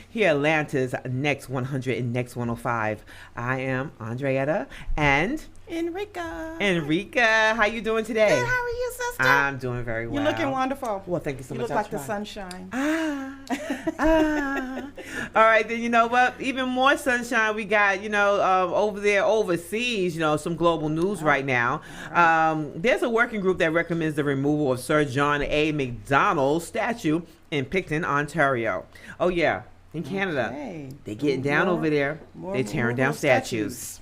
Here Atlanta's Next 100 and Next 105. I am Andreetta and Enrica. How you doing today? Good. How are you, sister? I'm doing very well. You're looking wonderful. Well, thank you so you much. You look like the sunshine. All right, then you know what? Even more sunshine we got, over there overseas, some global news right now. There's a working group that recommends the removal of Sir John A. Macdonald's statue in Picton, Ontario. Oh, yeah. In Canada. Okay. They getting down over there. They tearing down statues.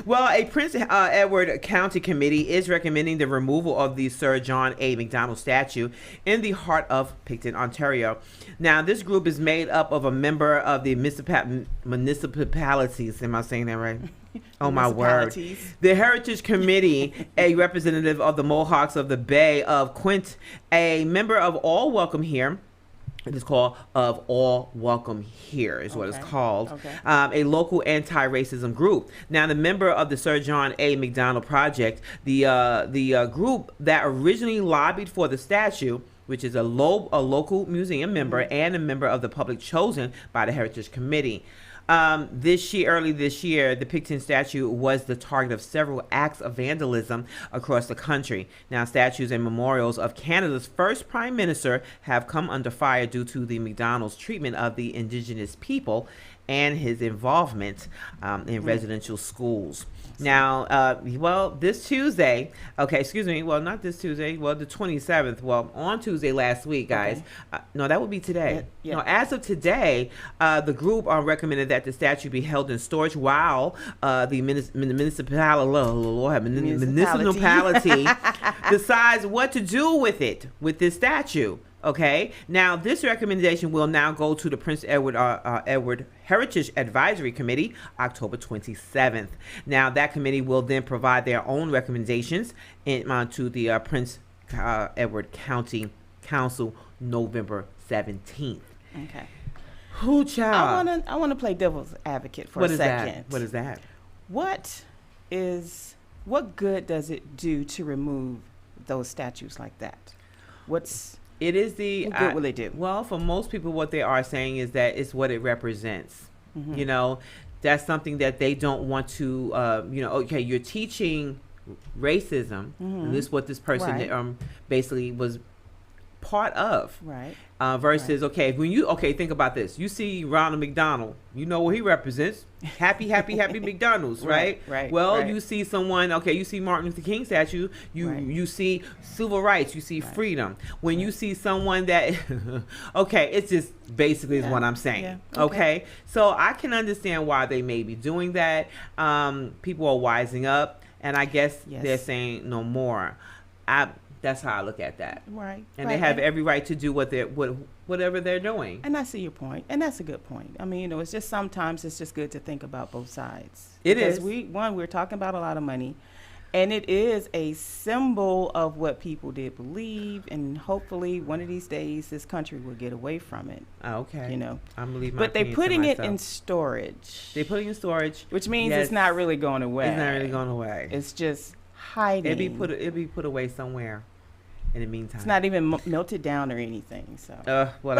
Well, a Prince Edward County Committee is recommending the removal of the Sir John A. Macdonald statue in the heart of Picton, Ontario. Now, this group is made up of a member of the municipalities. Am I saying that right? Oh, my word. The Heritage Committee, a representative of the Mohawks of the Bay of Quint, a member of All Welcome Here. It is called Of All Welcome Here is what it's called. A local anti-racism group. Now, the member of the Sir John A. Macdonald Project, the group that originally lobbied for the statue, which is a local museum member and a member of the public chosen by the Heritage Committee. Early this year, the Picton statue was the target of several acts of vandalism across the country. Now, statues and memorials of Canada's first prime minister have come under fire due to the Macdonald's treatment of the Indigenous people and his involvement in residential schools. Now, this Tuesday, not this Tuesday, the 27th, on Tuesday last week, guys. No, that would be today. Yeah. No, as of today, the group recommended that the statue be held in storage while the municipality decides what to do with this statue. Okay. Now, this recommendation will now go to the Prince Edward Heritage Advisory Committee, October 27th. Now, that committee will then provide their own recommendations to the Prince Edward County Council, November 17th. Okay. Who, child? I want to play devil's advocate for a second. What is that? What good does it do to remove those statues like that? What good will they do? Well, for most people, what they are saying is that it's what it represents. Mm-hmm. That's something that they don't want to, you're teaching racism. Mm-hmm. And this is what this person basically was part of. Right. Versus, think about this. You see Ronald McDonald, you know what he represents. Happy McDonald's, right? Right. Well, you see someone, you see Martin Luther King statue, you see civil rights, you see freedom. When you see someone that, it's just basically is what I'm saying. Yeah. Okay. So I can understand why they may be doing that. People are wising up, and I guess they're saying no more. That's how I look at that. Right. And they have every right to do whatever they're doing. And I see your point. And that's a good point. I mean, it's just sometimes it's just good to think about both sides. It is. We're talking about a lot of money. And it is a symbol of what people did believe. And hopefully one of these days this country will get away from it. Okay. I'm believing. But they're putting it in storage. They're putting it in storage. Which means it's not really going away. It's not really going away. It's just hiding. It'd be put away somewhere. In the meantime, it's not even melted down or anything. So, Well,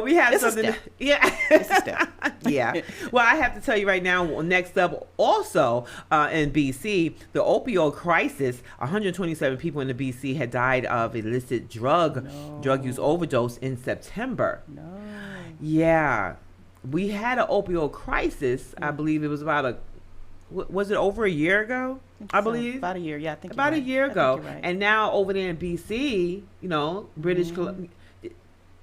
we have something. It's a step. Yeah. Well, I have to tell you right now. Next up, also in BC, the opioid crisis. 127 people in the BC had died of illicit drug use overdose in September. No. Yeah, we had an opioid crisis. I believe it was was it over a year ago? I believe about a year. Yeah, I think about a year ago. Right. And now over there in BC, British Columbia,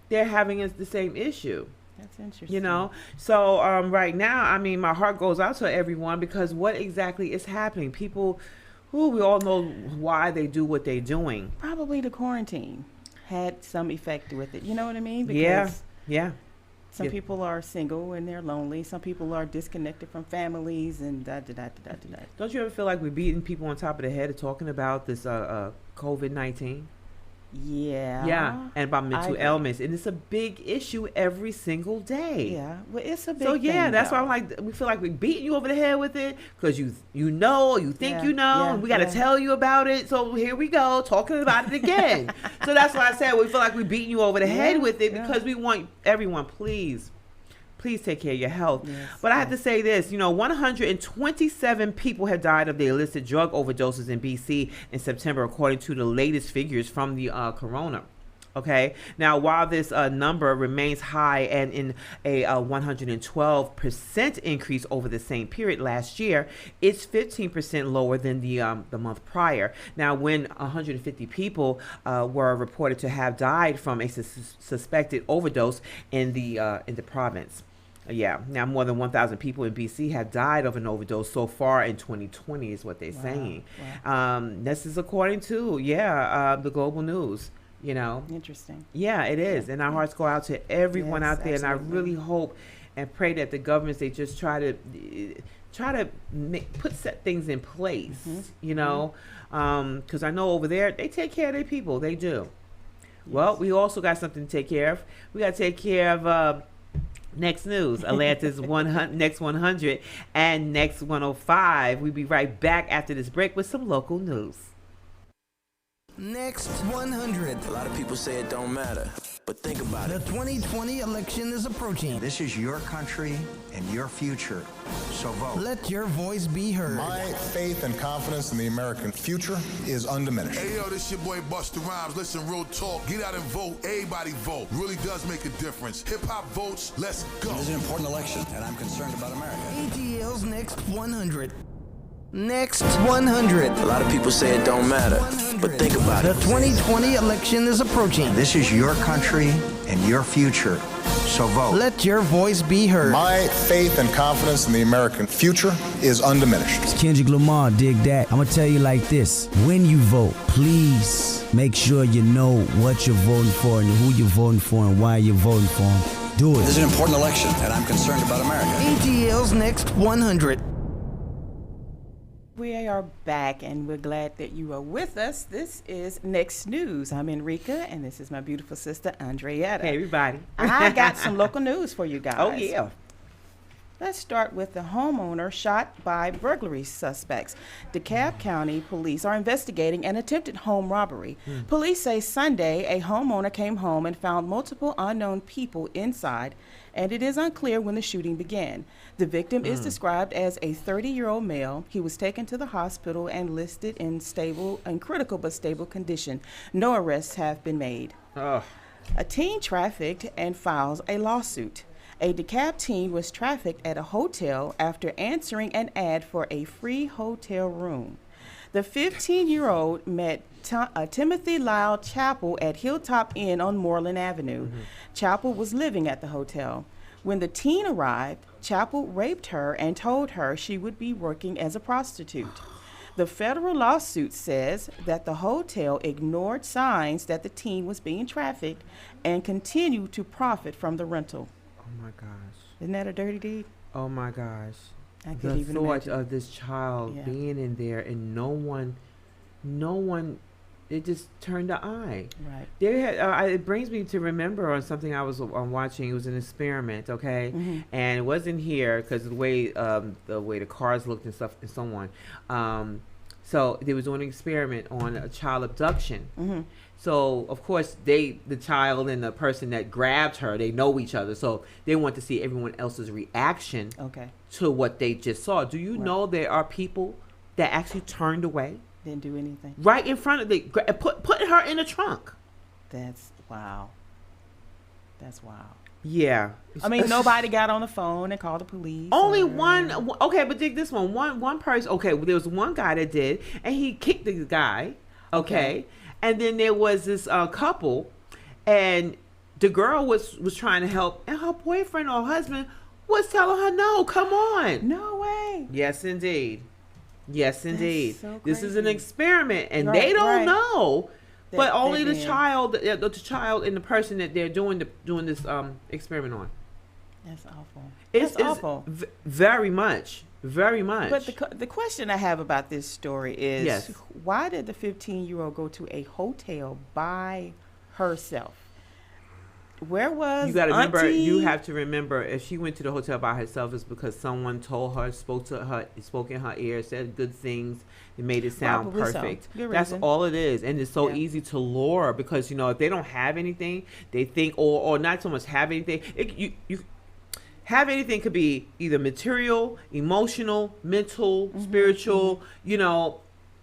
they're having the same issue. That's interesting. So right now, my heart goes out to everyone because what exactly is happening? People, we all know why they do what they're doing. Probably the quarantine had some effect with it. You know what I mean? Because yeah. Some people are single and they're lonely. Some people are disconnected from families and Don't you ever feel like we're beating people on top of the head and talking about this COVID-19? Yeah, and about mental ailments, and it's a big issue every single day. Yeah, well, it's a big. So yeah, thing, that's though. why we feel like we're beating you over the head with it because you think and we got to tell you about it. So here we go talking about it again. So that's why I said we feel like we're beating you over the head with it because we want everyone, please take care of your health. Yes, but I have to say this, 127 people have died of the illicit drug overdoses in BC in September, according to the latest figures from the corona. Okay. Now, while this number remains high and in a 112% increase over the same period last year, it's 15% lower than the month prior. Now, when 150 people were reported to have died from a suspected overdose in the province. Yeah. Now, more than 1,000 people in BC have died of an overdose so far in 2020, is what they're saying. Wow. This is according to the Global News. Interesting. Yeah, it is. And our hearts go out to everyone out there. Absolutely. And I really hope and pray that the governments, they just try to set things in place, because I know over there, they take care of their people. They do. Yes. Well, we also got something to take care of. We got to take care of NxNews, Atlanta's Next 100 and Next 105. We'll be right back after this break with some local news. Next 100. A lot of people say it don't matter, but think about it. The 2020 election is approaching. This is your country and your future, so vote. Let your voice be heard. My faith and confidence in the American future is undiminished. Hey, yo, this your boy Busta Rhymes. Listen, real talk. Get out and vote. Everybody vote. Really does make a difference. Hip-hop votes. Let's go. This is an important election, and I'm concerned about America. ATL's Next 100. Next 100. A lot of people say it don't matter, but think about it. The 2020 election is approaching. This is your country and your future, so vote. Let your voice be heard. My faith and confidence in the American future is undiminished. It's Kendrick Lamar, dig that. I'm going to tell you like this. When you vote, please make sure you know what you're voting for and who you're voting for and why you're voting for them. Do it. This is an important election, and I'm concerned about America. ATL's Next 100. We are back, and we're glad that you are with us. This is NxNews. I'm Enrica, and this is my beautiful sister, Andrietta. Hey, everybody. I got some local news for you guys. Oh, yeah. Let's start with the homeowner shot by burglary suspects. DeKalb County police are investigating an attempted home robbery. Police say Sunday a homeowner came home and found multiple unknown people inside, and it is unclear when the shooting began. The victim is described as a 30-year-old male. He was taken to the hospital and listed in critical but stable condition. No arrests have been made. A teen trafficked and files a lawsuit. A DeKalb teen was trafficked at a hotel after answering an ad for a free hotel room. The 15-year-old met Timothy Lyle Chappell at Hilltop Inn on Moreland Avenue. Chappell was living at the hotel. When the teen arrived, Chappell raped her and told her she would be working as a prostitute. The federal lawsuit says that the hotel ignored signs that the teen was being trafficked and continued to profit from the rental. Oh my gosh. Isn't that a dirty deed? Oh my gosh. I the could even thought imagine. of this child being in there and no one, it just turned the eye. Right. It brings me to remember on something I was watching. It was an experiment, okay, and it wasn't here because the way the cars looked and stuff and so on. So they was doing an experiment on a child abduction. So of course the child and the person that grabbed her, they know each other, so they want to see everyone else's reaction to what they just saw. Do you know there are people that actually turned away? Didn't do anything. Right in front of put her in the trunk. That's wow. That's wow. Yeah. I mean, nobody got on the phone and called the police. Only one. Okay, but dig this one. One person. Okay, there was one guy that did, and he kicked the guy. Okay. And then there was this couple, and the girl was trying to help, and her boyfriend or husband was telling her, "No, come on." No way. Yes, indeed. Yes, indeed. So this is an experiment, and Right, they don't right. know. That But only they the did. child and the person that they're doing this experiment on. That's awful. It's awful. Very much. Very much. But the question I have about this story is, yes. Why did the 15-year-old go to a hotel by herself? Where was you got to remember? Auntie? You have to remember, if she went to the hotel by herself, it's because someone told her, spoke in her ear, said good things. It made it sound Probably perfect. So. That's all it is, and it's so easy to lure because if they don't have anything, they think, or not so much have anything. You have anything could be either material, emotional, mental, spiritual.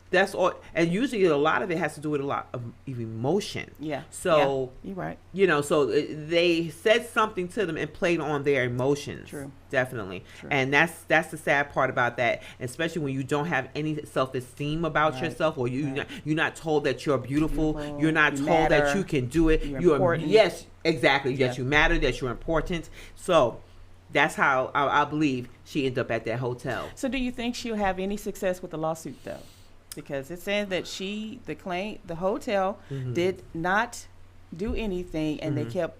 That's all, and usually a lot of it has to do with a lot of emotion. Yeah. So you're right. So they said something to them and played on their emotions. True. Definitely. True. And that's the sad part about that, especially when you don't have any self-esteem about yourself, or you're not told that you're beautiful. You're not told that you can do it. You're important. Yes, exactly. That you matter. That you're important. So that's how I believe she ended up at that hotel. So do you think she'll have any success with the lawsuit though? Because it's saying that the hotel did not do anything, and they kept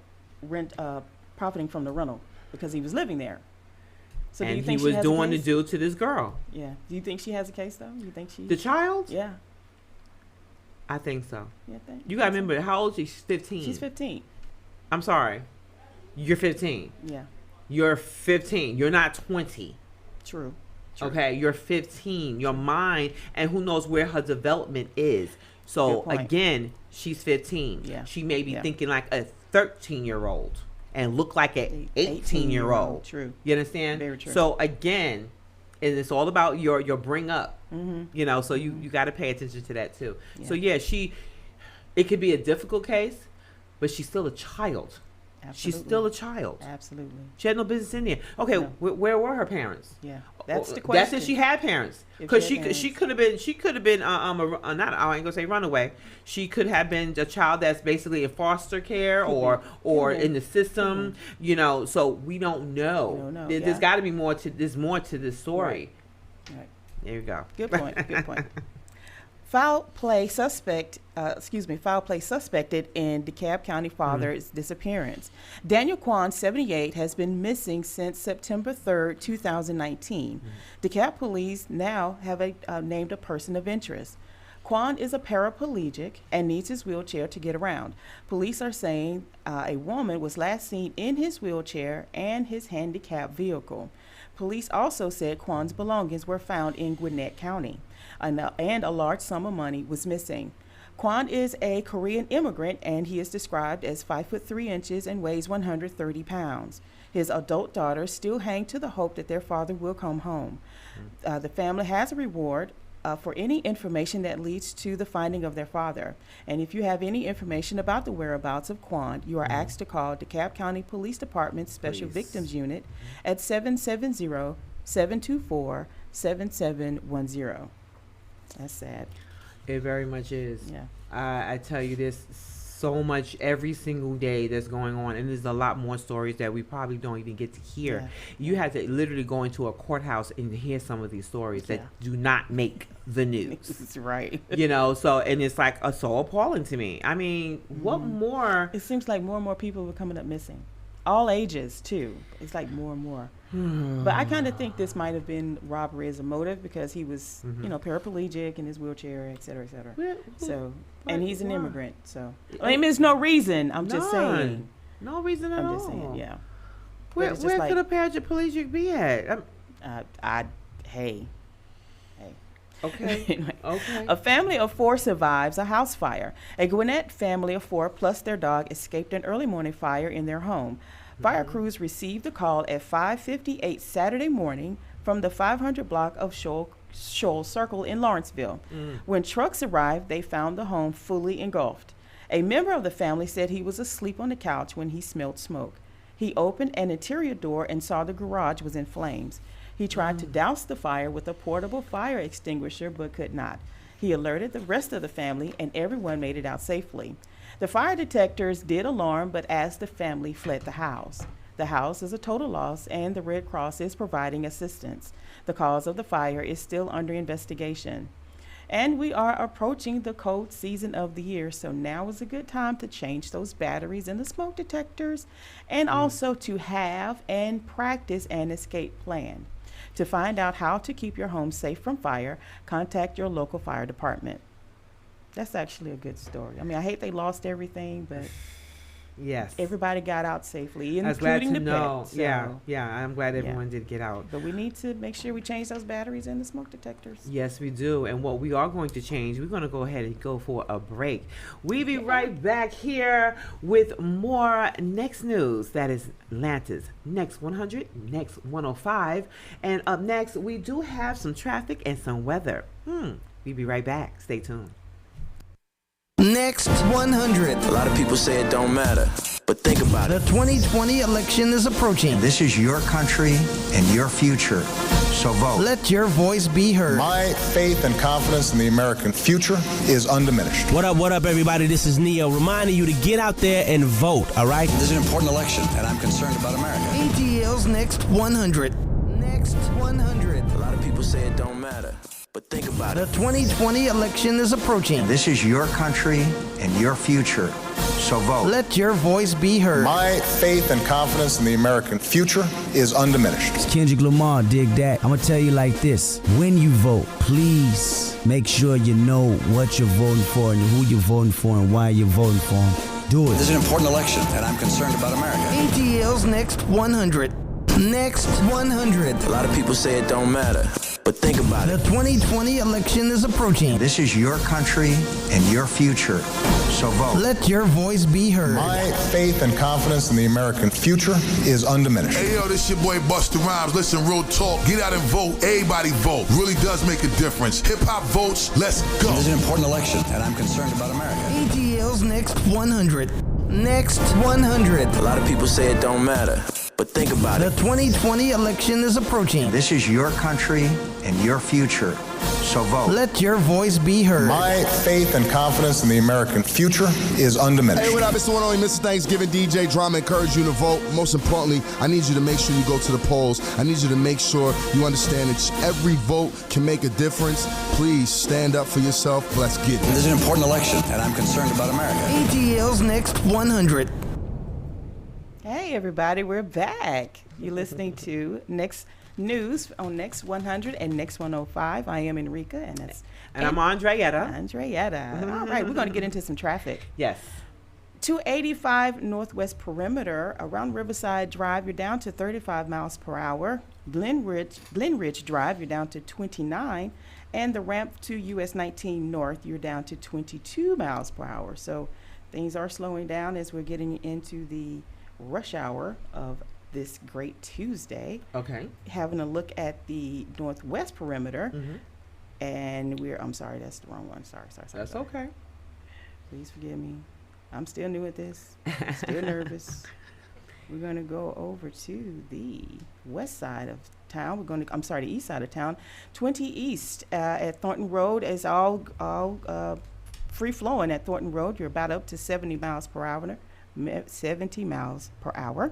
profiting from the rental because he was living there. So and do you think he was she has doing a the case? deal to this girl. Yeah. Do you think she has a case though? You think she? The child? Yeah. I think so. Yeah. You gotta remember, how old is she? She's 15. She's 15. I'm sorry. You're 15. Yeah. You're 15. You're not 20. True. Okay, you're 15. Your mind, and who knows where her development is. So again, she's 15. Yeah. She may be thinking like a 13-year-old and look like an 18-year-old. True. You understand? Very true. So again, and it's all about your bring up. So you got to pay attention to that too. Yeah. So it could be a difficult case, but she's still a child. Absolutely. She's still a child. Absolutely. She had no business in there. Okay, No. where were her parents? Yeah, that's the question. That's if she had parents, because she could have been not, I ain't gonna say runaway. She could have been a child that's basically in foster care or in the system. So we don't know. We don't know. There's got to be more to this story. Right. There you go. Good point. Good point. Foul play suspected in DeKalb County father's disappearance. Daniel Kwan, 78, has been missing since September 3rd, 2019. DeKalb police now have named a person of interest. Kwan is a paraplegic and needs his wheelchair to get around. Police are saying a woman was last seen in his wheelchair and his handicapped vehicle. Police also said Kwan's belongings were found in Gwinnett County, and a large sum of money was missing. Kwan is a Korean immigrant, and he is described as 5'3" and weighs 130 pounds. His adult daughters still hang to the hope that their father will come home. The family has a reward for any information that leads to the finding of their father. And if you have any information about the whereabouts of Kwan, you are asked to call DeKalb County Police Department Special Victims Unit at 770-724-7710. That's sad. It very much is. Yeah. I tell you, this so much every single day that's going on, and there's a lot more stories that we probably don't even get to hear. Yeah. You had to literally go into a courthouse and hear some of these stories that do not make the news. That's right. So, and it's like so appalling to me. I mean, what more? It seems like more and more people are coming up missing. All ages, too. It's like more and more. But I kind of think this might have been robbery as a motive because he was, paraplegic in his wheelchair, et cetera, et cetera. And he's an immigrant. So, I mean, there's no reason. I'm just saying. No reason at all. I'm just saying, yeah. Where could a paraplegic be at? Hey. Okay. Anyway, okay. A family of 4 survives a house fire. A Gwinnett family of 4 plus their dog escaped an early morning fire in their home. Fire crews received a call at 5:58 Saturday morning from the 500 block of Shoal Circle in Lawrenceville. When trucks arrived, they found the home fully engulfed. A member of the family said he was asleep on the couch when he smelled smoke. He opened an interior door and saw the garage was in flames. He tried to douse the fire with a portable fire extinguisher but could not. He alerted the rest of the family and everyone made it out safely. The fire detectors did alarm, but as the family fled the house. The house is a total loss and the Red Cross is providing assistance. The cause of the fire is still under investigation. And we are approaching the cold season of the year, so now is a good time to change those batteries in the smoke detectors and also to have and practice an escape plan. To find out how to keep your home safe from fire, contact your local fire department. That's actually a good story. I mean, I hate they lost everything, but yes, everybody got out safely, I was glad including to the know. pets. Yeah, I'm glad everyone did get out. But we need to make sure we change those batteries in the smoke detectors. Yes, we do. And what we are going to change, we're going to go ahead and go for a break. We'll be right back here with more Next News. That is Atlanta's Next 100, Next 105. And up next, we do have some traffic and some weather. We'll be right back. Stay tuned. Next 100. A lot of people say it don't matter, but think about The it. 2020 election is approaching. This is your country and your future, so vote. Let your voice be heard. My faith and confidence in the American future is undiminished. What up, everybody? This is Neo, reminding you to get out there and vote, all right? This is an important election, and I'm concerned about America. ATL's Next 100. Next 100. A lot of people say it don't matter, but think about The it. 2020 election is approaching. This is your country and your future, so vote. Let your voice be heard. My faith and confidence in the American future is undiminished. It's Kendrick Lamar, dig that. I'm gonna tell you like this. When you vote, please make sure you know what you're voting for and who you're voting for and why you're voting for them. Do This is it. an important election, and I'm concerned about America. ATL's Next 100. Next 100. A lot of people say it don't matter, but think about The it. 2020 election is approaching. This is your country and your future, so vote. Let your voice be heard. My faith and confidence in the American future is undiminished. Hey, yo, this your boy Busta Rhymes. Listen, real talk. Get out and vote. Everybody vote. Really does make a difference. Hip-hop votes. Let's go. This is an important election, and I'm concerned about America. ATL's Next 100. Next 100. A lot of people say it don't matter, but think about The it. 2020 election is approaching. This is your country and your future, so vote. Let your voice be heard. My faith and confidence in the American future is undiminished. Hey, what up? It's the one only Mr. Thanksgiving DJ Drama. Encourage you to vote. Most importantly, I need you to make sure you go to the polls. I need you to make sure you understand that every vote can make a difference. Please stand up for yourself. Let's get it. This is an important election, and I'm concerned about America. ATL's Next 100. Hey, everybody, we're back. You're listening to Next News on Next 100 and Next 105. I am Enrica, and that's And I'm Andreetta. All right, we're going to get into some traffic. Yes. 285 Northwest Perimeter around Riverside Drive, you're down to 35 miles per hour. Glen Ridge Drive, you're down to 29. And the ramp to US 19 North, you're down to 22 miles per hour. So things are slowing down as we're getting into the rush hour of this great Tuesday. Okay. Having a look at the Northwest Perimeter. And I'm sorry, that's the wrong one. Sorry. That's okay. Please forgive me. I'm still new at this. Still nervous. We're going to go over to the west side of town. The east side of town. 20 East at Thornton Road is all free flowing at Thornton Road. You're about up to 70 miles per hour. 70 miles per hour.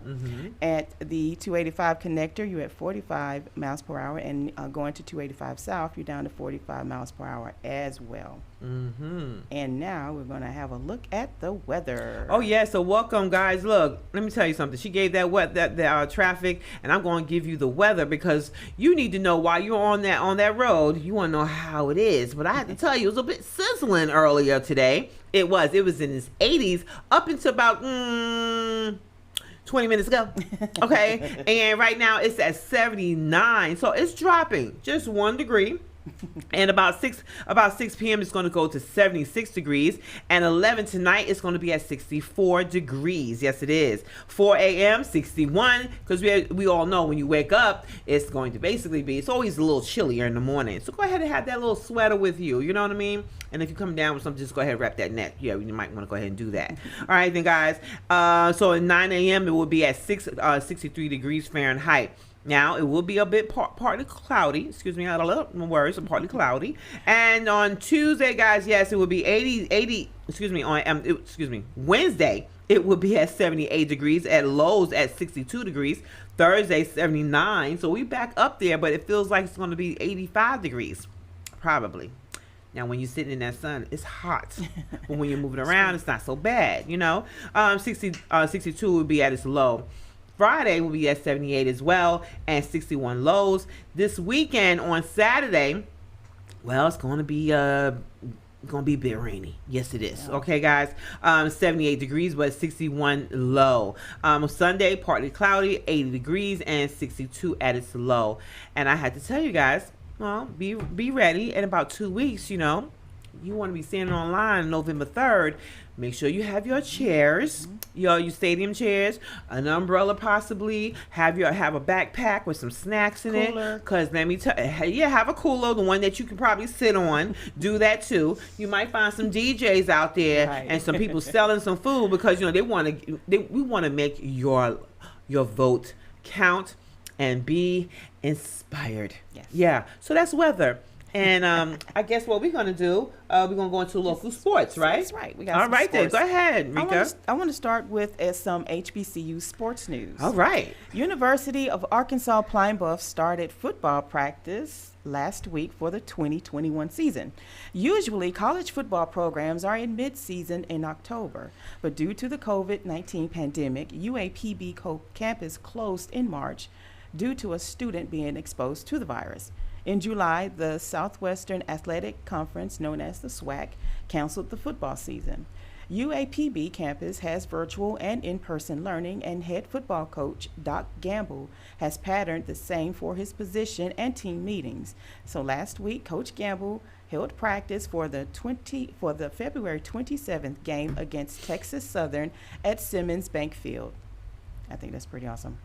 At the 285 connector, you're at 45 miles per hour, and going to 285 south, you're down to 45 miles per hour as well. And now we're going to have a look at the weather. Oh yeah, so welcome guys. Look, let me tell you something. She gave that traffic, and I'm going to give you the weather because you need to know while you're on that road. You want to know how it is. But I have to tell you, it was a bit sizzling earlier today. It was in its 80s up until about 20 minutes ago. Okay, and right now it's at 79, so it's dropping just 1 degree. And about 6 p.m. it's going to go to 76 degrees, and 11 tonight it's going to be at 64 degrees. Yes, it is. 4 a.m. 61, because we all know when you wake up it's going to basically be, it's always a little chillier in the morning. So go ahead and have that little sweater with you. You know what I mean? And if you come down with something, just go ahead and wrap that neck. Yeah, you might want to go ahead and do that. All right, then, guys. So at 9 a.m. it will be at 63 degrees Fahrenheit. Now, it will be a bit partly cloudy. Excuse me, I had a little words. Partly cloudy. And on Tuesday, guys, yes, it will be 80. Wednesday, it will be at 78 degrees. At lows at 62 degrees. Thursday, 79. So we back up there, but it feels like it's going to be 85 degrees, probably. Now, when you're sitting in that sun, it's hot. But when you're moving around, it's not so bad, 62 would be at its low. Friday will be at 78 as well, and 61 lows. This weekend on Saturday, well, it's going to be a bit rainy. Yes, it is. Yeah. Okay, guys. 78 degrees, but 61 low. Sunday, partly cloudy, 80 degrees, and 62 at its low. And I had to tell you guys, well, be ready. In about 2 weeks, you want to be standing online November 3rd. Make sure you have your chairs, your stadium chairs, an umbrella possibly. Have a backpack with some snacks in it. Because let me tell you, have a cooler, the one that you can probably sit on. Do that too. You might find some DJs out there and some people selling some food because we want to make your vote count and be inspired. Yes. Yeah. So that's weather. And I guess what we're going to do, we're going to go into local sports, right? That's right. We got all right sports. Then. Go ahead, Rika. I want to start with some HBCU sports news. All right. University of Arkansas Pine Bluff started football practice last week for the 2021 season. Usually, college football programs are in mid-season in October, but due to the COVID-19 pandemic, UAPB campus closed in March due to a student being exposed to the virus. In July, the Southwestern Athletic Conference, known as the SWAC, canceled the football season. UAPB campus has virtual and in-person learning, and head football coach Doc Gamble has patterned the same for his position and team meetings. So last week, Coach Gamble held practice for the February 27th game against Texas Southern at Simmons Bank Field. I think that's pretty awesome.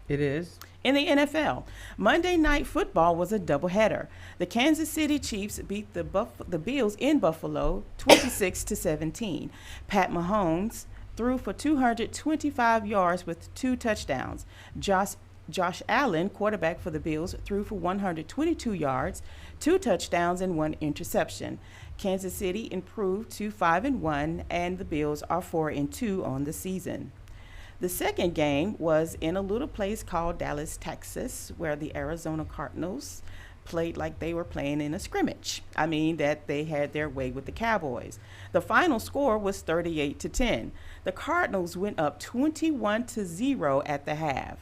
It is. In the NFL, Monday Night Football was a doubleheader. The Kansas City Chiefs beat the Bills in Buffalo 26-17. Pat Mahomes threw for 225 yards with 2 touchdowns. Josh Allen, quarterback for the Bills, threw for 122 yards, 2 touchdowns, and 1 interception. Kansas City improved to 5-1, and the Bills are 4-2 on the season. The second game was in a little place called Dallas, Texas, where the Arizona Cardinals played like they were playing in a scrimmage. I mean, that they had their way with the Cowboys. The final score was 38-10. The Cardinals went up 21-0 at the half.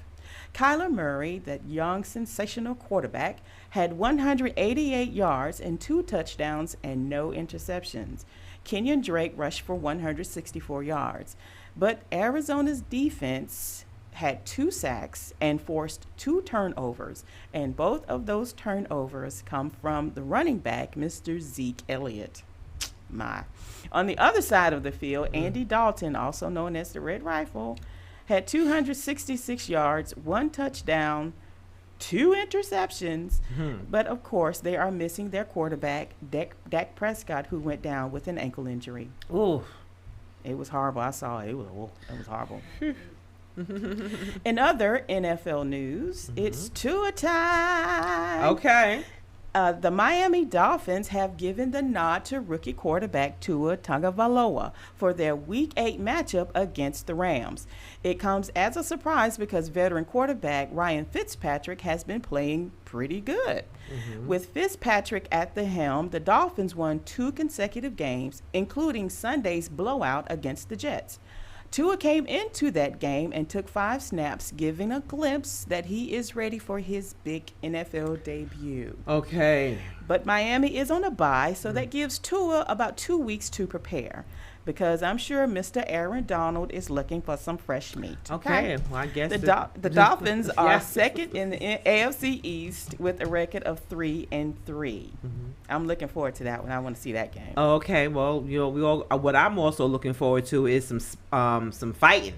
Kyler Murray, that young sensational quarterback, had 188 yards and 2 touchdowns and no interceptions. Kenyon Drake rushed for 164 yards. But Arizona's defense had 2 sacks and forced 2 turnovers, and both of those turnovers come from the running back, Mr. Zeke Elliott. On the other side of the field, Andy Dalton, also known as the Red Rifle, had 266 yards, 1 touchdown, 2 interceptions, but of course they are missing their quarterback, Dak Prescott, who went down with an ankle injury. Ooh. It was horrible. I saw it. It was horrible. In other NFL news, it's Tua time. Okay. The Miami Dolphins have given the nod to rookie quarterback Tua Tagovailoa for their Week 8 matchup against the Rams. It comes as a surprise because veteran quarterback Ryan Fitzpatrick has been playing pretty good. With Fitzpatrick at the helm, the Dolphins won 2 consecutive games, including Sunday's blowout against the Jets. Tua came into that game and took 5 snaps, giving a glimpse that he is ready for his big NFL debut. Okay. But Miami is on a bye, so that gives Tua about 2 weeks to prepare, because I'm sure Mr. Aaron Donald is looking for some fresh meat. Okay. Well, I guess the Dolphins are second in the AFC East with a record of 3-3. I'm looking forward to that one. I want to see that game. Okay. Well, what I'm also looking forward to is some fighting.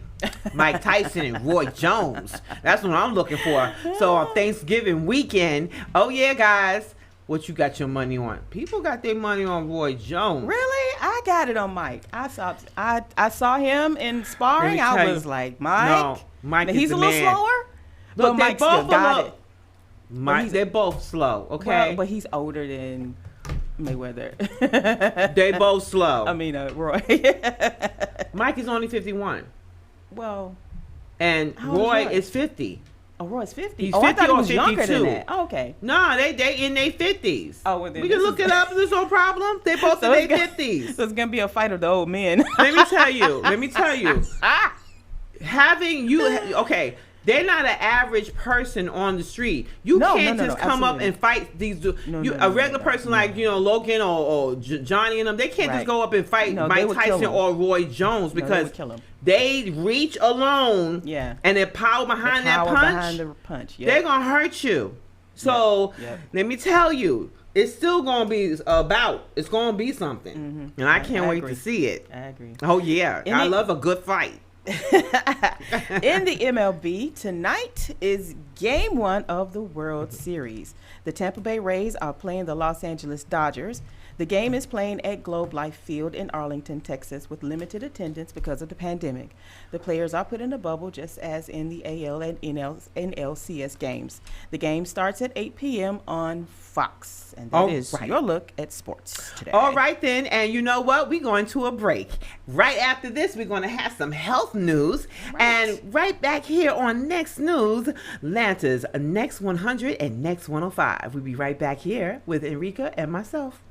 Mike Tyson and Roy Jones. That's what I'm looking for. So on Thanksgiving weekend, oh yeah, guys. What you got your money on? People got their money on Roy Jones. Really? I got it on Mike. I saw him in sparring. I was like, Mike. No, Mike is he's the a little man. slower. Look, but Mike still got it. Mike, they're both slow. Okay. Well, but he's older than Mayweather. They both slow. I mean, Roy. Mike is only 51. Well. And Roy is 50. Oh, Roy's 50. He's 50 50 I thought he or was younger 52. than that. Oh, okay. Nah, they in their 50s. Oh, well, then we can look it up. There's no problem. They both in their 50s. So it's gonna be a fight of the old men. Let me tell you. Having you okay. They're not an average person on the street. You can't just come up and fight these. A regular person like Logan or Johnny and them. They can't just go up and fight Mike Tyson or Roy Jones because they reach alone. Yeah. And their power behind that punch. Yep. They're gonna hurt you. So let me tell you, it's still gonna be It's gonna be something, and I can't wait to see it. I agree. Oh yeah, I love a good fight. In the MLB, tonight is Game 1 of the World Series. The Tampa Bay Rays are playing the Los Angeles Dodgers. The game is playing at Globe Life Field in Arlington, Texas, with limited attendance because of the pandemic. The players are put in a bubble just as in the AL and NLCS games. The game starts at 8 p.m. on Fox. And that is your look at sports today. All right, then. And you know what? We're going to a break. Right after this, we're going to have some health news. Right. And right back here on NxNews, Atlanta's Next 100 and Next 105. We'll be right back here with Enrica and myself.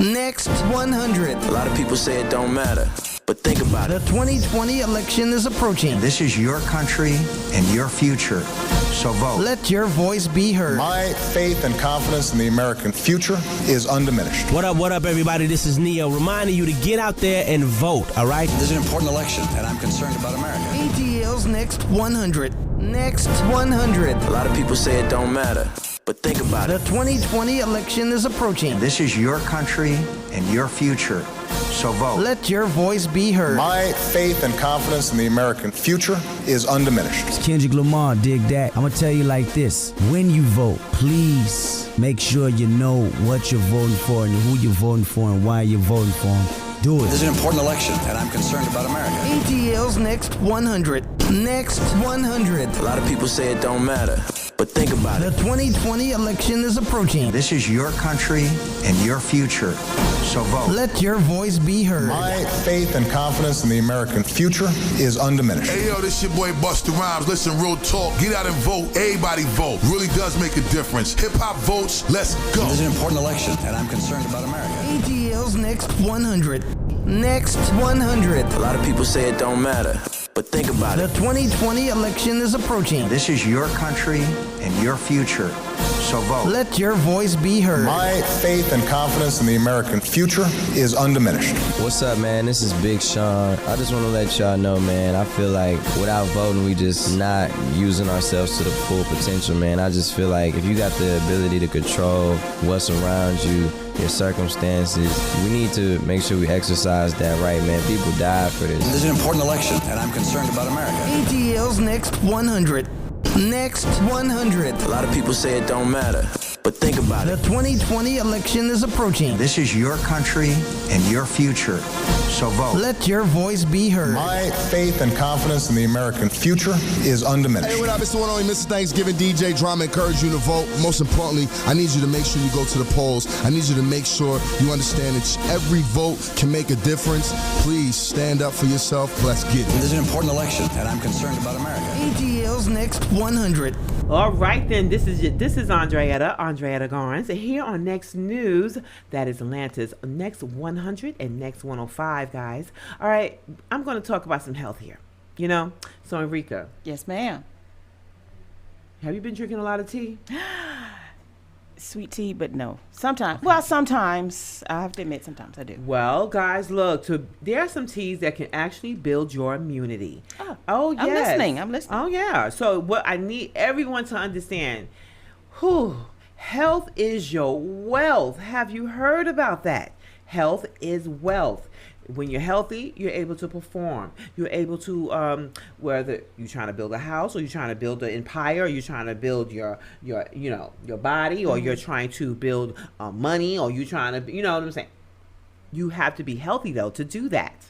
Next 100. A lot of people say it don't matter, but think about it. The 2020 election is approaching. This is your country and your future, so vote. Let your voice be heard. My faith and confidence in the American future is undiminished. What up, everybody? This is Neo, reminding you to get out there and vote, all right? This is an important election, and I'm concerned about America. ATL's Next 100. Next 100. A lot of people say it don't matter, but think about it. The 2020 election is approaching. This is your country and your future, so vote. Let your voice be heard. My faith and confidence in the American future is undiminished. It's Kendrick Lamar, dig that. I'm going to tell you like this. When you vote, please make sure you know what you're voting for and who you're voting for and why you're voting for them. Do it. This is an important election, and I'm concerned about America. ATL's Next 100. Next 100. A lot of people say it don't matter, but think about it. The 2020 election is approaching. This is your country and your future, so vote. Let your voice be heard. My faith and confidence in the American future is undiminished. Hey, yo, this your boy Busta Rhymes. Listen, real talk. Get out and vote. Everybody vote. Really does make a difference. Hip-hop votes. Let's go. This is an important election, and I'm concerned about America. ATL's Next 100. Next 100. A lot of people say it don't matter, but think about it. it. The 2020 election is approaching. This is your country and your future, so vote. Let your voice be heard. My faith and confidence in the American future is undiminished. What's up, man? This is Big Sean. I just want to let y'all know, man, I feel like without voting, we just not using ourselves to the full potential, man. I just feel like if you got the ability to control what's around you, your circumstances, we need to make sure we exercise that right, man. People die for this. This is an important election, and I'm concerned about America. ATL's Next 100. Next 100. A lot of people say it don't matter, but think about it. The 2020 election is approaching. This is your country and your future, so vote. Let your voice be heard. My faith and confidence in the American future is undiminished. Hey, what up? It's the one only Mr. Thanksgiving DJ Drama. Encourage you to vote. Most importantly, I need you to make sure you go to the polls. I need you to make sure you understand that every vote can make a difference. Please stand up for yourself. Let's get it. This is an important election, and I'm concerned about America. ATL's Next 100. All right, then. This is Andreetta Garnes here on NxNews. That is Atlanta's Next 100 and Next 105, guys. All right, I'm going to talk about some health here. So Enrica. Yes, ma'am. Have you been drinking a lot of tea? Sweet tea, but no. Sometimes. Well, sometimes. I have to admit, sometimes I do. Well, guys, look. There are some teas that can actually build your immunity. Oh yes. I'm listening. Oh, yeah. So what I need everyone to understand, health is your wealth. Have you heard about that? Health is wealth. When you're healthy, you're able to perform. You're able to, whether you're trying to build a house or you're trying to build an empire, or you're trying to build your body, or you're trying to build money, or you're trying to, you know what I'm saying? You have to be healthy though to do that.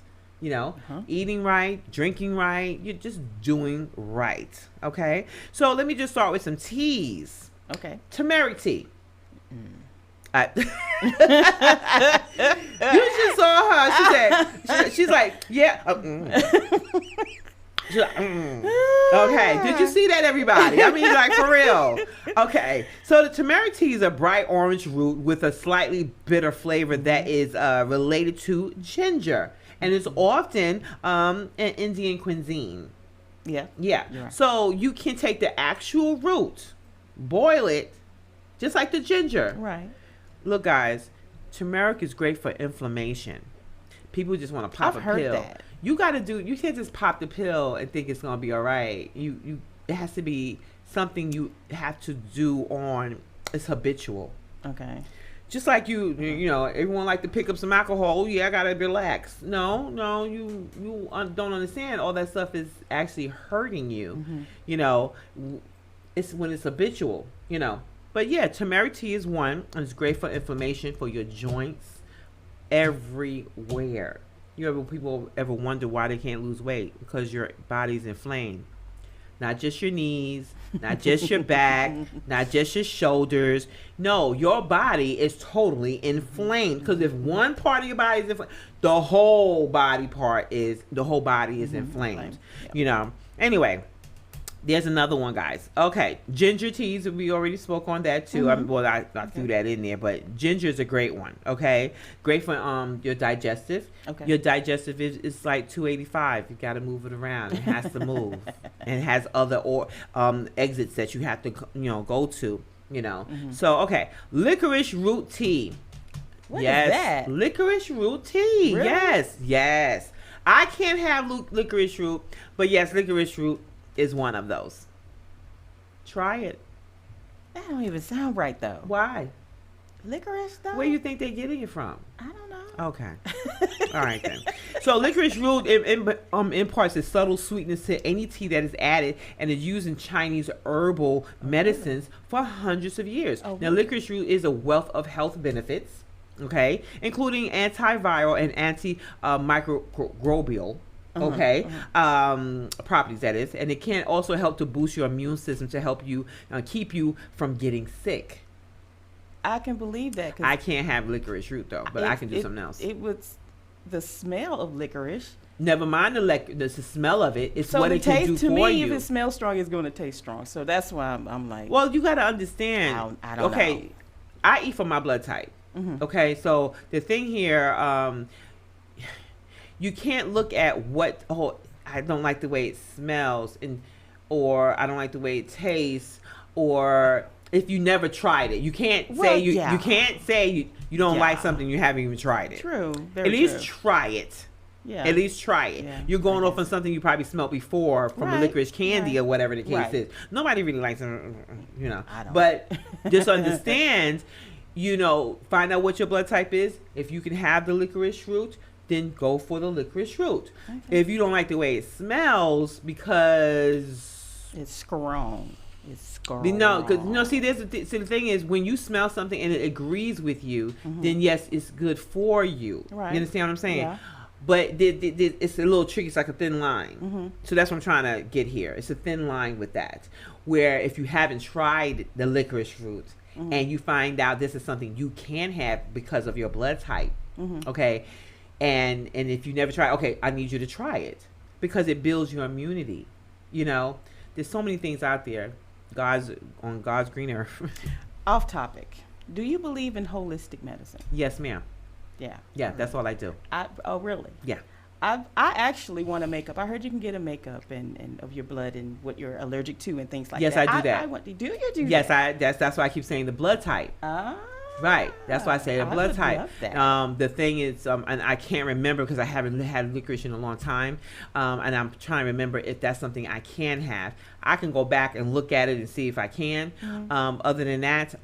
Eating right, drinking right, you're just doing right. Okay. So let me just start with some teas. Okay. Tamara Tea. You just saw her. She said, she's like, yeah. Okay, did you see that, everybody? I mean, like, for real. Okay, so the Tamara Tea is a bright orange root with a slightly bitter flavor that is related to ginger, and it's often in Indian cuisine. Yeah. Right. So you can take the actual root, boil it, just like the ginger. Right. Look, guys, turmeric is great for inflammation. People just want to pop a pill. I've heard that. You can't just pop the pill and think it's gonna be all right. It has to be something you have to do on. It's habitual. Okay. Just like you know, everyone like to pick up some alcohol. Yeah, I gotta relax. No, you don't understand. All that stuff is actually hurting you. Mm-hmm. You know, it's when it's habitual. You know, but yeah, turmeric tea is one, and it's great for inflammation for your joints everywhere. People ever wonder why they can't lose weight? Because your body's inflamed. Not just your knees, not just your back, not just your shoulders. No, your body is totally inflamed. Because if one part of your body is inflamed, the whole body is inflamed. Yep. You know. Anyway, there's another one, guys. Okay, ginger teas. We already spoke on that too. Mm-hmm. I threw that in there, but ginger is a great one. Okay, great for your digestive. Okay. Your digestive is like 285. You got to move it around. It has to move, and it has other exits that you have to go to. You know. Mm-hmm. So okay, licorice root tea. What is that? Licorice root tea. Really? Yes. I can't have licorice root, but yes, licorice root is one of those. Try it. That don't even sound right, though. Why? Licorice, though? Where you think they're getting it from? I don't know. Okay. All right, then. So licorice root imparts a subtle sweetness to any tea that is added and is used in Chinese herbal medicines for hundreds of years. Oh, now, really? licorice root is a wealth of health benefits, okay, including antiviral and antimicrobial properties, that is, and it can also help to boost your immune system to help you keep you from getting sick. I can believe that. I can't have licorice root though, but I can do something else. It was the smell of licorice. Never mind the smell of it. It's so what it can do for you. To me, if it smells strong, it's going to taste strong. So that's why I'm like. Well, you got to understand. I don't know. I eat for my blood type. Mm-hmm. Okay, so the thing here, you can't look at what. Oh, I don't like the way it smells, or I don't like the way it tastes, or if you never tried it, you can't say you can't say you don't like something you haven't even tried it. True. At least try it. Yeah. At least try it. Yeah. You're going off on something you probably smelled before from a licorice candy or whatever the case is. Nobody really likes it, you know. I don't. But just understand, find out what your blood type is. If you can have the licorice root, then go for the licorice root. Okay. If you don't like the way it smells because it's strong. No, because see, the thing is, when you smell something and it agrees with you, then yes, it's good for you. Right. You understand what I'm saying? Yeah. But it's a little tricky. It's like a thin line. So that's what I'm trying to get here. It's a thin line with that, where if you haven't tried the licorice root and you find out this is something you can have because of your blood type, okay, and if you never try, okay, I need you to try it because it builds your immunity. There's so many things out there. On God's green earth. Off topic. Do you believe in holistic medicine? Yes, ma'am. Yeah. Yeah, that's all I do. Oh, really? Yeah. I actually want a makeup. I heard you can get a makeup and of your blood and what you're allergic to and things like that. Yes, I do that. Do you do yes, that? Yes, that's why I keep saying the blood type. Right. That's why I say the blood type. The thing is, and I can't remember because I haven't had licorice in a long time, and I'm trying to remember if that's something I can have. I can go back and look at it and see if I can. Other than that,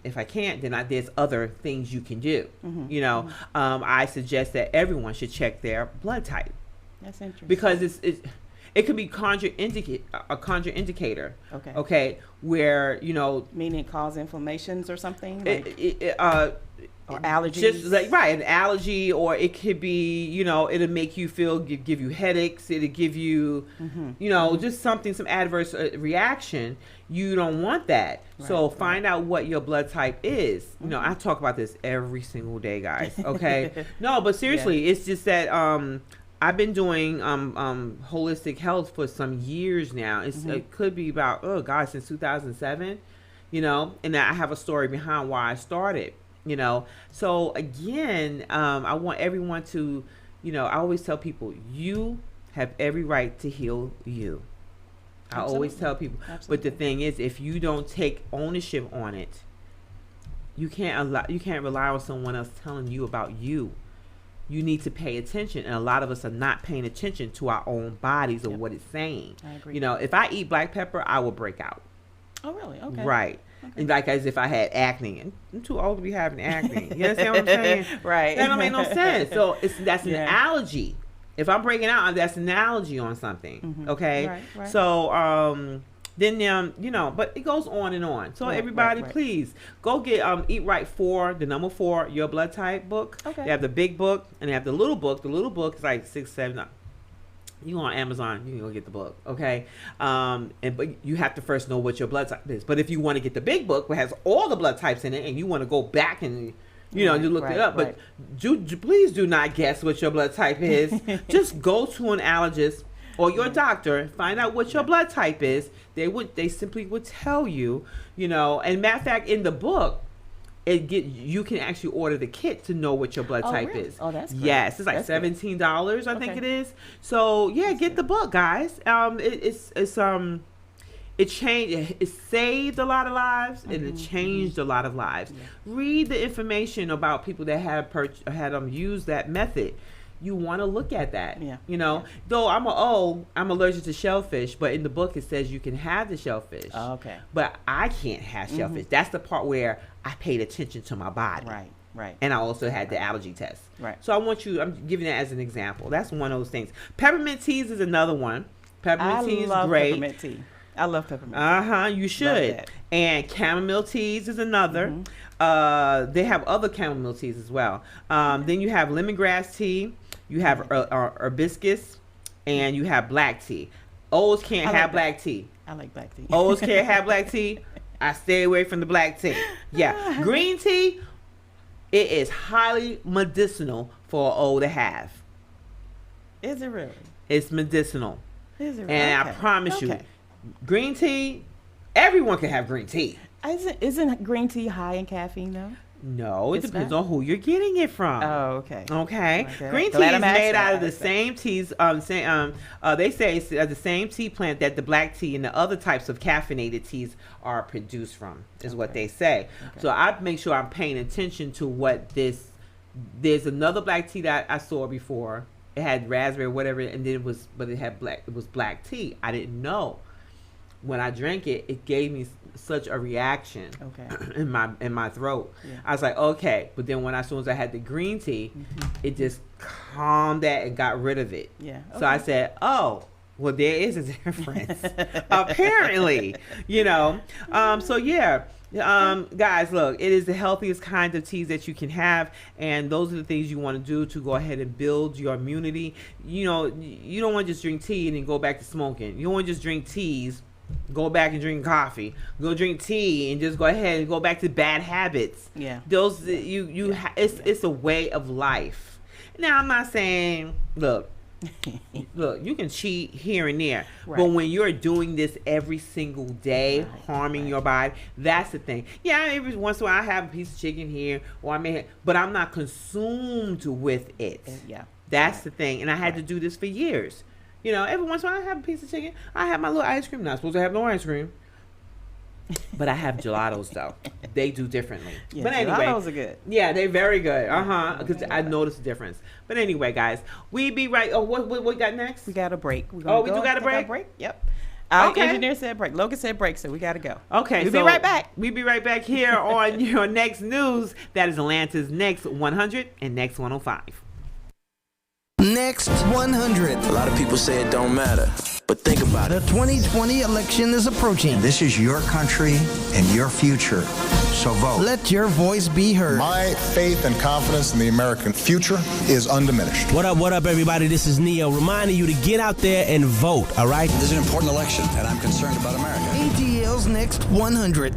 if I can't, then there's other things you can do. I suggest that everyone should check their blood type. That's interesting. Because it could be a contraindicator. Okay. Where meaning it cause inflammations or something. Or allergies. Just an allergy, or it could be it'll make you give you headaches. It'll give you just some adverse reaction. You don't want that. So find out what your blood type is. I talk about this every single day, guys. Okay. No, but seriously, it's just that I've been doing holistic health for some years now. It could be about since 2007, and I have a story behind why I started, So again, I want everyone to, I always tell people, you have every right to heal you. I always tell people, but the thing is, if you don't take ownership on it, you can't rely on someone else telling you about you. You need to pay attention, and a lot of us are not paying attention to our own bodies or what it's saying. I agree. If I eat black pepper, I will break out. Oh, really? Okay. Right. Okay. And like as if I had acne. And I'm too old to be having acne. You understand what I'm saying? Right. That don't make no sense. So that's an allergy. If I'm breaking out, that's an allergy on something. Okay? Right. So, then but it goes on and on. So everybody, please go get Eat Right 4, the number 4, Your Blood Type book. Okay. They have the big book and they have the little book. The little book is like $6, $7. You go on Amazon, you can go get the book, okay? But you have to first know what your blood type is. But if you want to get the big book, which has all the blood types in it, and you want to go back and you look it up, but please do not guess what your blood type is. Just go to an allergist or your doctor, find out what your blood type is. They simply would tell you, And matter of fact, in the book, you can actually order the kit to know what your blood type is. Oh, that's great. Yes, it's like $17, I think it is. So get the book, guys. It saved a lot of lives and it changed a lot of lives. Yeah. Read the information about people that had used that method. You want to look at that, Though I'm allergic to shellfish, but in the book it says you can have the shellfish. Oh, okay. But I can't have shellfish. That's the part where I paid attention to my body. Right. And I also had the allergy test. Right. So I'm giving that as an example. That's one of those things. Peppermint teas is another one. Peppermint tea is great. Peppermint tea. I love peppermint tea. You should. And chamomile teas is another. They have other chamomile teas as well. Then you have lemongrass tea. You have hibiscus, and you have black tea. O's can't have black tea. I like black tea. O's can't have black tea. I stay away from the black tea. Yeah. Green tea, it is highly medicinal for an O to have. Is it really? It's medicinal. Is it really? And I promise you, green tea, everyone can have green tea. Isn't green tea high in caffeine, though? No, it depends on who you're getting it from. Oh, okay. Okay. Green tea is made out of the same teas. They say it's the same tea plant that the black tea and the other types of caffeinated teas are produced from. Is what they say. Okay. So I make sure I'm paying attention to what this. There's another black tea that I saw before. It had raspberry, whatever, and then it had black. It was black tea. I didn't know. When I drank it, it gave me such a reaction in my throat. Yeah. I was like, okay. But then as soon as I had the green tea, it just calmed that and got rid of it. Yeah. Okay. So I said, oh, well, there is a difference. Apparently, guys, look, it is the healthiest kind of teas that you can have, and those are the things you want to do to go ahead and build your immunity. You don't want to just drink tea and then go back to smoking. You don't want to just drink teas, go back and drink coffee, go drink tea and just go ahead and go back to bad habits. Yeah. Those it's a way of life. Now I'm not saying look, you can cheat here and there, but when you're doing this every single day, harming your body, that's the thing. Yeah, every once in a while I have a piece of chicken here, or but I'm not consumed with it. Yeah. That's the thing. And I had to do this for years. Every once in a while I have a piece of chicken. I have my little ice cream. Not supposed to have no ice cream. But I have gelatos, though. They do differently. Yeah, but anyway. Gelatos are good. Yeah, they're very good. Because I noticed the difference. But anyway, guys, we be right. Oh, what we got next? We got a break. We do got a break? Yep. Our engineer said break. Logan said break, so we got to go. Okay. We'll be right back. We'll be right back here on your next news. That is Atlanta's Next 100 and Next 105. Next 100. A lot of people say it don't matter, but think about it. The 2020 election is approaching. This is your country and your future, so vote. Let your voice be heard. My faith and confidence in the American future is undiminished. What up, everybody? This is Neo, reminding you to get out there and vote, all right? This is an important election, and I'm concerned about America. ATL's Next 100.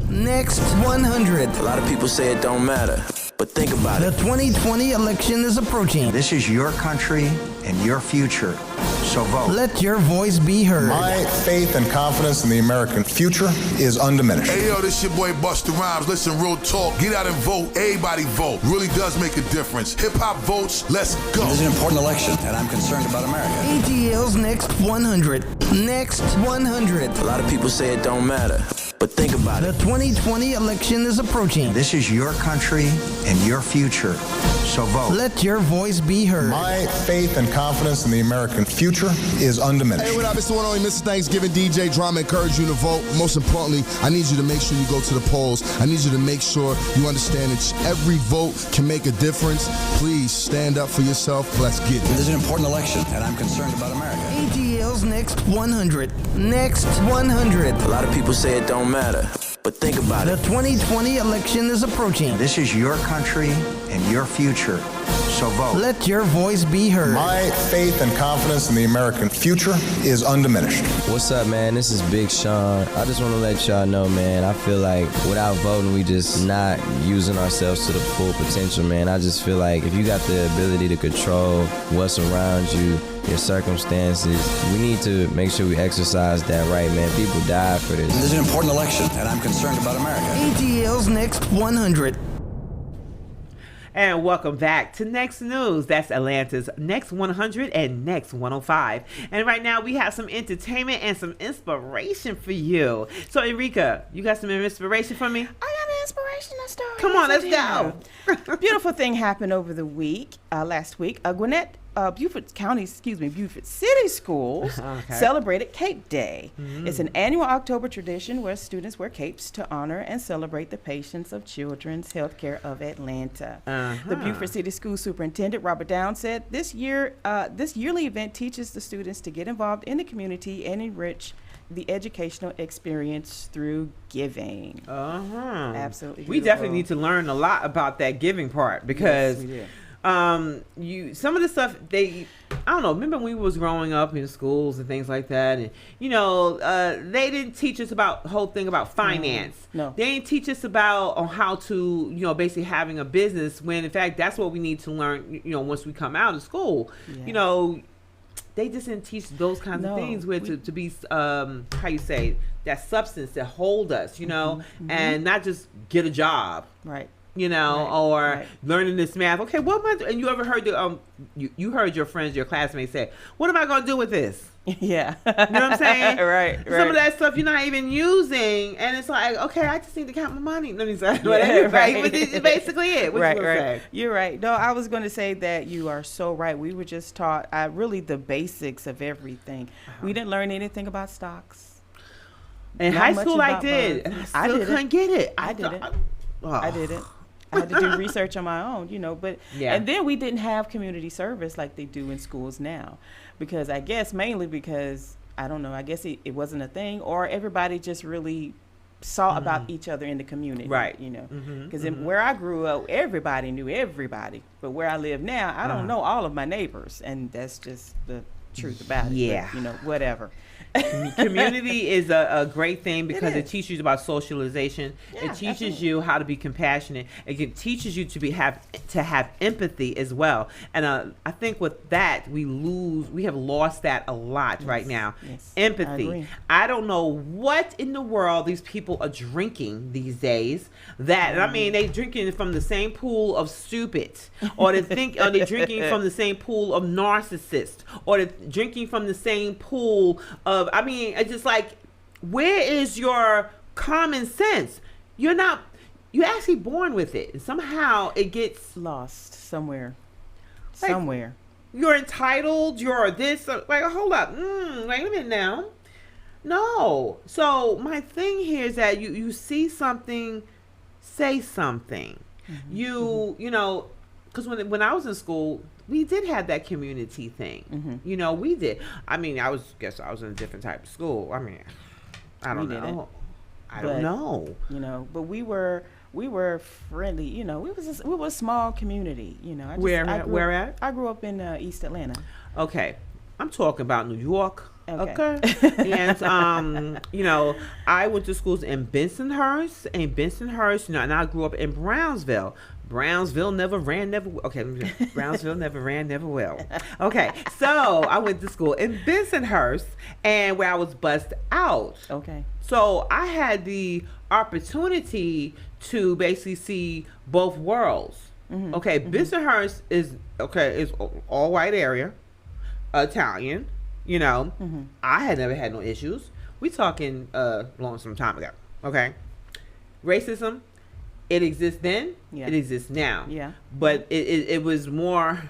Next 100. A lot of people say it don't matter, but think about The it. 2020 election is approaching. This is your country and your future. So vote. Let your voice be heard. My faith and confidence in the American future is undiminished. Hey yo, this your boy Busta Rhymes. Listen, real talk. Get out and vote. Everybody vote. Really does make a difference. Hip hop votes. Let's go. This is an important election, and I'm concerned about America. ATL's Next 100. Next 100. A lot of people say it don't matter, but think about The it. 2020 election is approaching. This is your country and your future. So vote. Let your voice be heard. My faith and confidence in the American future is undiminished. Hey, what up? It's the one only Mr. Thanksgiving DJ Drama. Encourage you to vote. Most importantly, I need you to make sure you go to the polls. I need you to make sure you understand that every vote can make a difference. Please stand up for yourself. Let's get it. This is an important election, and I'm concerned about America. ATL's Next 100. Next 100. A lot of people say it don't matter, but think about The it. 2020 election is approaching. This is your country and your future. So vote. Let your voice be heard. My faith and confidence in the American future is undiminished. What's up, man? This is Big Sean. I just want to let y'all know, man, I feel like without voting, we just not using ourselves to the full potential, man. I just feel like if you got the ability to control what's around you, your circumstances, we need to make sure we exercise that right, man. People die for this. This is an important election, and I'm concerned about America. ATL's Next 100. And welcome back to NxNews. That's Atlanta's Next 100 and Next 105. And right now we have some entertainment and some inspiration for you. So Enrica, you got some inspiration for me? I got an inspirational story. Come on, let's Yes, go. Beautiful thing happened over the week, last week. Gwinnett, Beaufort City Schools Okay. celebrated Cape Day. It's an annual October tradition where students wear capes to honor and celebrate the patients of Children's Healthcare of Atlanta. The Beaufort City School Superintendent Robert Downs said this yearly event teaches the students to get involved in the community and enrich the educational experience through giving. Absolutely. We definitely need to learn a lot about that giving part because Yes, we do. Some of the stuff I don't know, remember when we was growing up in schools and things like that, and they didn't teach us about the whole thing about finance. No. They didn't teach us about on how to basically having a business, when in fact that's what we need to learn once we come out of school. Yeah. They just didn't teach those kinds of No, things to be how you say, that substance that hold us, and not just get a job. Right. Or learning this math. Okay, what am I doing? And you ever heard you heard your friends, your classmates say, "What am I going to do with this?" Yeah. You know what I'm saying? Right. Some of that stuff you're not even using, and it's like, okay, I just need to count my money. Let me say, Yeah, right. But it's basically it. What Right. you gonna say? You're right. No, I was going to say that you are so right. We were just taught really the basics of everything. We didn't learn anything about stocks. In Not high much school, I about did. bonds. And I still couldn't get it. I did it. Oh. I did it. I had to do research on my own, but Yeah. And then we didn't have community service like they do in schools now, because I guess mainly because I don't know, I guess it wasn't a thing, or everybody just really saw about each other in the community, Right. Because where I grew up, everybody knew everybody, but where I live now, I don't know all of my neighbors, and that's just the truth about it. Yeah. But, whatever. Community is a great thing because it is. teaches you about socialization. Yeah, It teaches absolutely. you how to be compassionate. It teaches you to have empathy as well. And I think with that we have lost that a lot right now. Yes, Empathy. I agree. I don't know what in the world these people are drinking these days. They drinking from the same pool of stupid, or they're drinking from the same pool of narcissists, or they're drinking from the same pool of. It's just like, where is your common sense? You're actually born with it, and somehow it gets Lost somewhere. Like, Somewhere. You're entitled. You're this. Like, hold up. Wait a minute now. No. So my thing here is that you see something, say something. Because when I was in school, we did have that community thing. We did. I was in a different type of school. I don't know. I don't know. But we were friendly. We were a small community. Where at? I grew up in East Atlanta. Okay, I'm talking about New York. Okay. And I went to schools in Bensonhurst, and I grew up in Brownsville. Brownsville never ran, never. Okay, Brownsville never ran, never will. Okay, so I went to school in Bensonhurst, and where I was bussed out. Okay. So I had the opportunity to basically see both worlds. Mm-hmm. Okay, Bensonhurst is all white area, Italian. You know, I had never had no issues. We talking some time ago. Okay, racism. It exists then. Yeah. It exists now. Yeah. But it was more.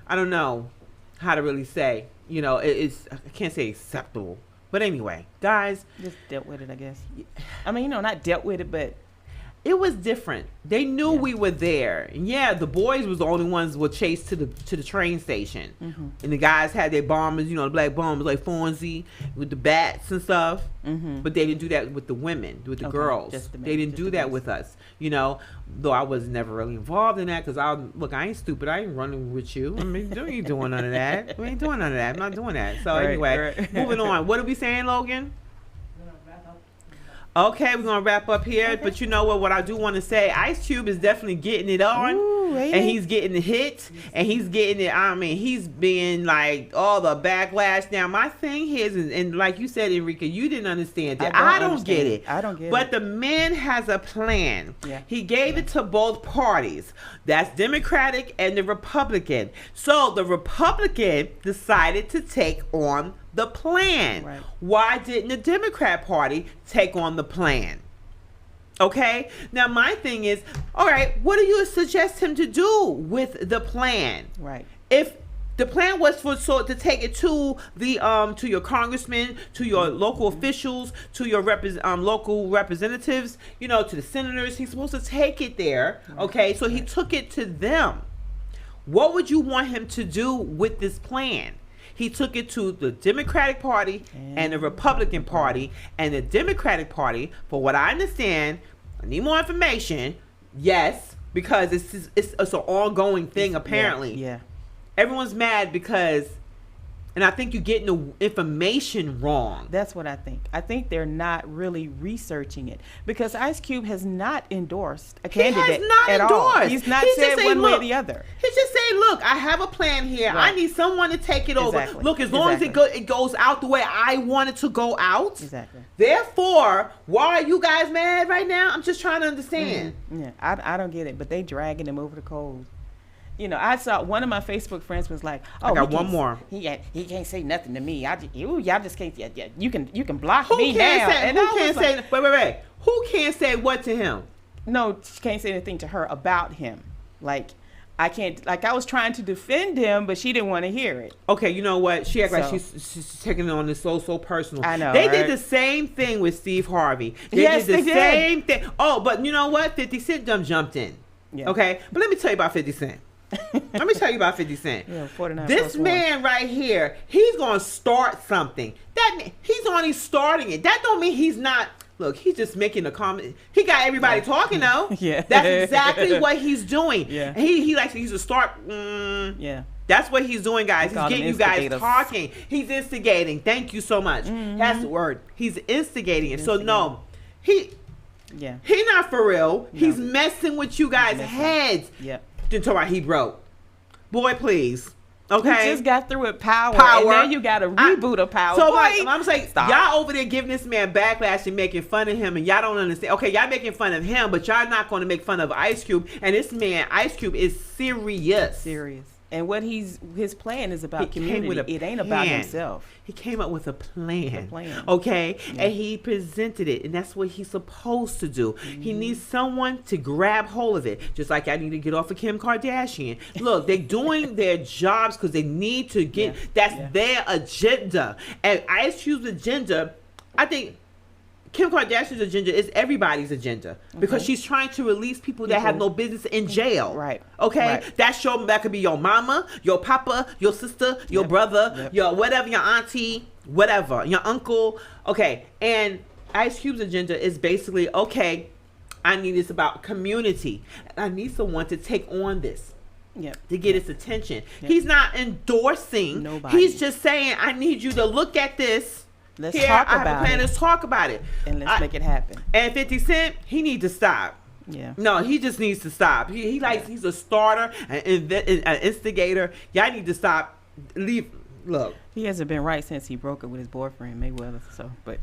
I don't know how to really say. You know, it's I can't say acceptable. But anyway, guys, just dealt with it, I guess. I mean, not dealt with it, but it was different. They knew we were there. And yeah, the boys was the only ones who were chased to the train station. And the guys had their bombers, the black bombers like Fonzie with the bats and stuff. But they didn't do that with the women, with the girls. They didn't do that with us. Though I was never really involved in that because I ain't stupid. I ain't running with you. I mean, you ain't doing none of that. We ain't doing none of that. I'm not doing that. So anyway, moving on. What are we saying, Logan? Okay, we're gonna wrap up here, but you know what I do want to say, Ice Cube is definitely getting it on. Ooh, and he's getting the hit, and he's getting it. I mean, he's being like all the backlash. Now my thing is, and like you said, Enrique, you didn't understand it. I don't get it. I don't get it. But the man has a plan. Yeah. He gave it to both parties. That's Democratic and the Republican. So the Republican decided to take on the plan. Right. Why didn't the Democrat Party take on the plan? Okay. Now my thing is, all right, what do you suggest him to do with the plan? Right. If the plan was to take it to the to your congressmen, to your local officials, to your local representatives, to the senators, he's supposed to take it there. Okay. So he took it to them. What would you want him to do with this plan? He took it to the Democratic Party and the Republican Party, and the Democratic Party, for what I understand, I need more information. Yes, because it's an ongoing thing apparently. Yeah. Everyone's mad because, and I think you're getting the information wrong. That's what I think. I think they're not really researching it because Ice Cube has not endorsed a candidate at all. He's not said one way or the other. He's just saying, look, I have a plan here. Right. I need someone to take it over. Look, as long as it goes out the way I want it to go out. Exactly. Therefore, why are you guys mad right now? I'm just trying to understand. Yeah, I don't get it, but they dragging him over the coals. I saw one of my Facebook friends was like, "Oh, I got one more. He can't say nothing to me. Y'all just can't. Yeah, you can block me now." Wait. Who can't say what to him? No, she can't say anything to her about him. Like I can't. Like I was trying to defend him, but she didn't want to hear it. Okay, you know what? She acts like she's taking it on this so personal. I know. They did the same thing with Steve Harvey. Yes, they did the same thing. Oh, but you know what? 50 Cent jumped in. Yeah. Okay, but let me tell you about 50 Cent. Let me tell you about 50 Cent. Yeah, 49 this man right here, he's gonna start something. He's only starting it. That don't mean he's not. Look, he's just making a comment. He got everybody talking though. Yeah, that's exactly what he's doing. Yeah, he's to start. Yeah, that's what he's doing, guys. He's getting you guys talking. He's instigating. Thank you so much. That's the word. He's instigating it. So no, he's not for real. No. He's messing with you guys' heads. Yep. Until he broke. Boy, please. Okay. You just got through with power. And now you got a reboot of power. So I'm saying, y'all over there giving this man backlash and making fun of him, and y'all don't understand. Okay, y'all making fun of him, but y'all not going to make fun of Ice Cube. And this man, Ice Cube, is serious. Serious. And what his plan is about community. It ain't about himself. He came up with a plan. Okay? Yeah. And he presented it. And that's what he's supposed to do. He needs someone to grab hold of it. Just like I need to get off of Kim Kardashian. Look, they're doing their jobs because they need to get, that's their agenda. And Ice Cube's agenda, I think, Kim Kardashian's agenda is everybody's agenda because she's trying to release people that have no business in jail. Right. Okay. Right. That could be your mama, your papa, your sister, your brother, your whatever, your auntie, whatever, your uncle. Okay. And Ice Cube's agenda is basically, okay, I need this about community. I need someone to take on this. To get its attention. He's not endorsing. Nobody. He's just saying, I need you to look at this. Let's talk about it. Let's talk about it. And let's make it happen. And 50 Cent, he needs to stop. Yeah. No, he just needs to stop. He's a starter, an instigator. Y'all need to stop. Look. He hasn't been right since he broke up with his boyfriend Mayweather. So, but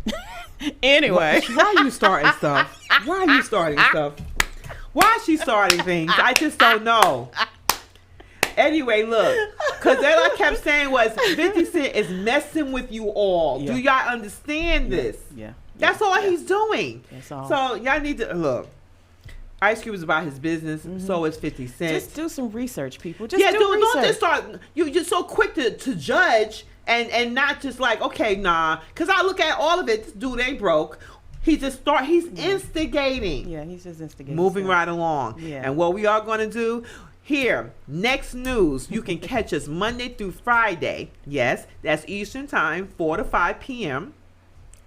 anyway, why are you starting stuff? Why are you starting stuff? Why is she starting things? I just don't know. Anyway, look, because all I kept saying was 50 Cent is messing with you all. Yeah. Do y'all understand this? Yeah. That's all he's doing. That's all. So y'all need to look. Ice Cube is about his business. So is 50 Cent. Just do some research, people. Just do research. Don't just start. You're so quick to judge and not just like, okay, nah. Because I look at all of it. This dude ain't broke. He's instigating. Yeah, he's just instigating. Moving right along. Yeah. And what we are going to do here, NxNews, you can catch us Monday through Friday. Yes, that's Eastern time, 4 to 5 p.m.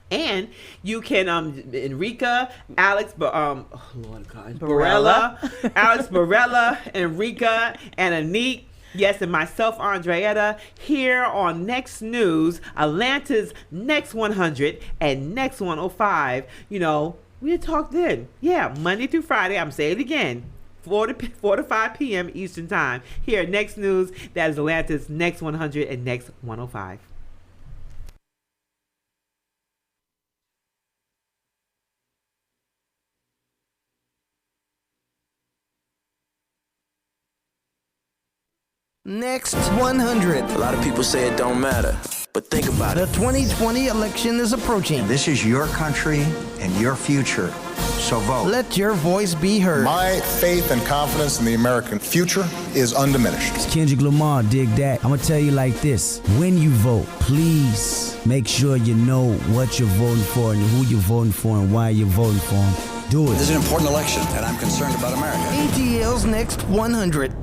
And you can Enrica, Alex, Lord God, Barella, Alex Barella, Enrica, and Anique. Yes, and myself, Andreetta, here on NxNews, Atlanta's Next 100 and Next 105. You know, we talked then. Yeah, Monday through Friday. I'm saying it again. 4 to 5 p.m. Eastern time. Here at NxNews, that is Atlanta's Next 100 and Next 105. Next 100. A lot of people say it don't matter, but think about The it. 2020 election is approaching. This is your country and your future, so vote. Let your voice be heard. My faith and confidence in the American future is undiminished. It's Kendrick Lamar, dig that. I'm gonna tell you like this. When you vote, please make sure you know what you're voting for and who you're voting for and why you're voting for them. Do it. This is an important election, and I'm concerned about America. ATL's Next 100.